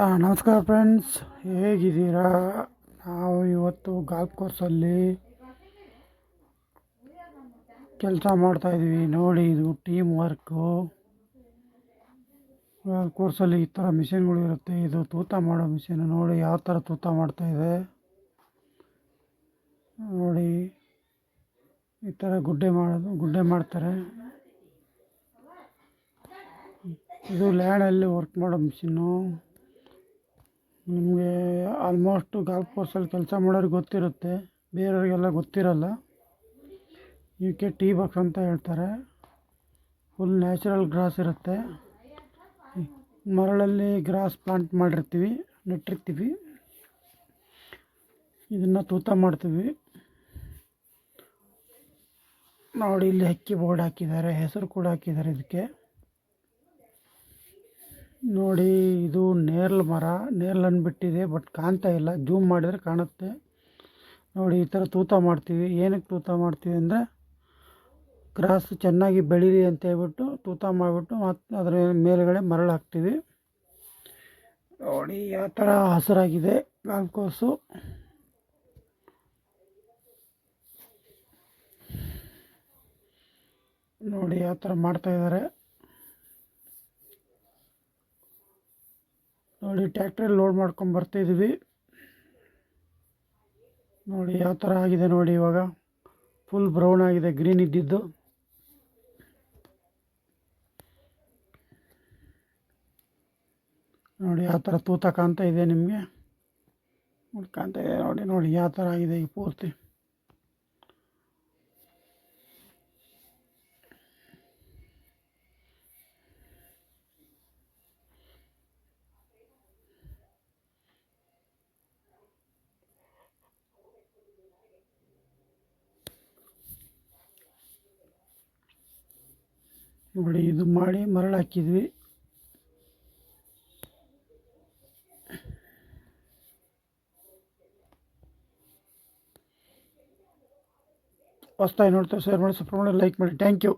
ನಮಸ್ಕಾರ ಫ್ರೆಂಡ್ಸ್, ಹೇಗಿದ್ದೀರಾ? ನಾವು ಇವತ್ತು ಗಾಲ್ಫ್ ಕೋರ್ಸಲ್ಲಿ ಕೆಲಸ ಮಾಡ್ತಾಯಿದ್ವಿ. ನೋಡಿ, ಇದು ಟೀಮ್ ವರ್ಕು. ಗಾಲ್ಫ್ ಕೋರ್ಸಲ್ಲಿ ಈ ಥರ ಮಿಷಿನ್ಗಳು ಇರುತ್ತೆ. ಇದು ತೂತ ಮಾಡೋ ಮಿಷಿನ್. ನೋಡಿ ಯಾವ ಥರ ತೂತ ಮಾಡ್ತಾಯಿದೆ. ನೋಡಿ, ಈ ಥರ ಗುಡ್ಡೆ ಮಾಡ್ತಾರೆ. ಇದು ಲ್ಯಾಂಡಲ್ಲಿ ವರ್ಕ್ ಮಾಡೋ ಮಿಷಿನ್ನು. ನಿಮಗೆ ಆಲ್ಮೋಸ್ಟ್ ಗಾಲ್ಫ್ ಕೋರ್ಸಲ್ಲಿ ಕೆಲಸ ಮಾಡೋರಿಗೆ ಗೊತ್ತಿರುತ್ತೆ, ಬೇರೆಯವರಿಗೆಲ್ಲ ಗೊತ್ತಿರಲ್ಲ. ಇವಕ್ಕೆ ಟೀ ಬಾಕ್ಸ್ ಅಂತ ಹೇಳ್ತಾರೆ. ಫುಲ್ ನ್ಯಾಚುರಲ್ ಗ್ರಾಸ್ ಇರುತ್ತೆ. ಮರಳಲ್ಲಿ ಗ್ರಾಸ್ ಪ್ಲಾಂಟ್ ಮಾಡಿರ್ತೀವಿ, ನೆಟ್ಟಿರ್ತೀವಿ. ಇದನ್ನು ತೂತ ಮಾಡ್ತೀವಿ. ನೋಡಿ, ಇಲ್ಲಿ ಅಕ್ಕಿ ಬೋರ್ಡ್ ಹಾಕಿದ್ದಾರೆ, ಹೆಸರು ಕೂಡ ಹಾಕಿದ್ದಾರೆ ಇದಕ್ಕೆ. ನೋಡಿ, ಇದು ನೇರಳೆ ಮರ. ನೇರಳೆ ಬಿಟ್ಟಿದೆ, ಬಟ್ ಕಾಣ್ತಾ ಇಲ್ಲ. ಜೂಮ್ ಮಾಡಿದರೆ ಕಾಣುತ್ತೆ. ನೋಡಿ, ಈ ಥರ ತೂತ ಮಾಡ್ತೀವಿ. ಏನಕ್ಕೆ ತೂತ ಮಾಡ್ತೀವಿ ಅಂದರೆ ಗ್ರಾಸ್ ಚೆನ್ನಾಗಿ ಬೆಳೀಲಿ ಅಂತ ಹೇಳ್ಬಿಟ್ಟು ತೂತ ಮಾಡಿಬಿಟ್ಟು ಮತ್ತು ಅದರ ಮೇಲುಗಡೆ ಮರಳು ಹಾಕ್ತೀವಿ. ನೋಡಿ ಯಾವ ಥರ ಹಸಿರಾಗಿದೆ ಗಾಲ್ಫ್ ಕೋರ್ಸು. ನೋಡಿ ಯಾವ ಥರ ಮಾಡ್ತಾಯಿದ್ದಾರೆ. ನೋಡಿ, ಟ್ಯಾಕ್ಟ್ರಲ್ಲಿ ಲೋಡ್ ಮಾಡ್ಕೊಂಡು ಬರ್ತಾಯಿದ್ದೀವಿ. ನೋಡಿ ಯಾವ ಥರ ಆಗಿದೆ. ನೋಡಿ, ಇವಾಗ ಫುಲ್ ಬ್ರೌನ್ ಆಗಿದೆ, ಗ್ರೀನ್ ಇದ್ದಿದ್ದು. ನೋಡಿ ಯಾವ ಥರ ತೂತ ಕಾಣ್ತಾ ಇದೆ ನಿಮಗೆ. ಕಾಣ್ತಾ ಇದೆ. ನೋಡಿ ಯಾವ ಥರ ಆಗಿದೆ ಈ ಪೂರ್ತಿ. ನೋಡಿ, ಇದು ಮಾಡಿ ಮರಳು ಹಾಕಿದ್ವಿ. ಹೊಸ್ದಾಗಿ ನೋಡ್ತಾ ಶೇರ್ ಮಾಡಿ, ಸಬ್ಸ್ಕ್ರೈಬ್ ಮಾಡಿ, ಲೈಕ್ ಮಾಡಿ. Thank you.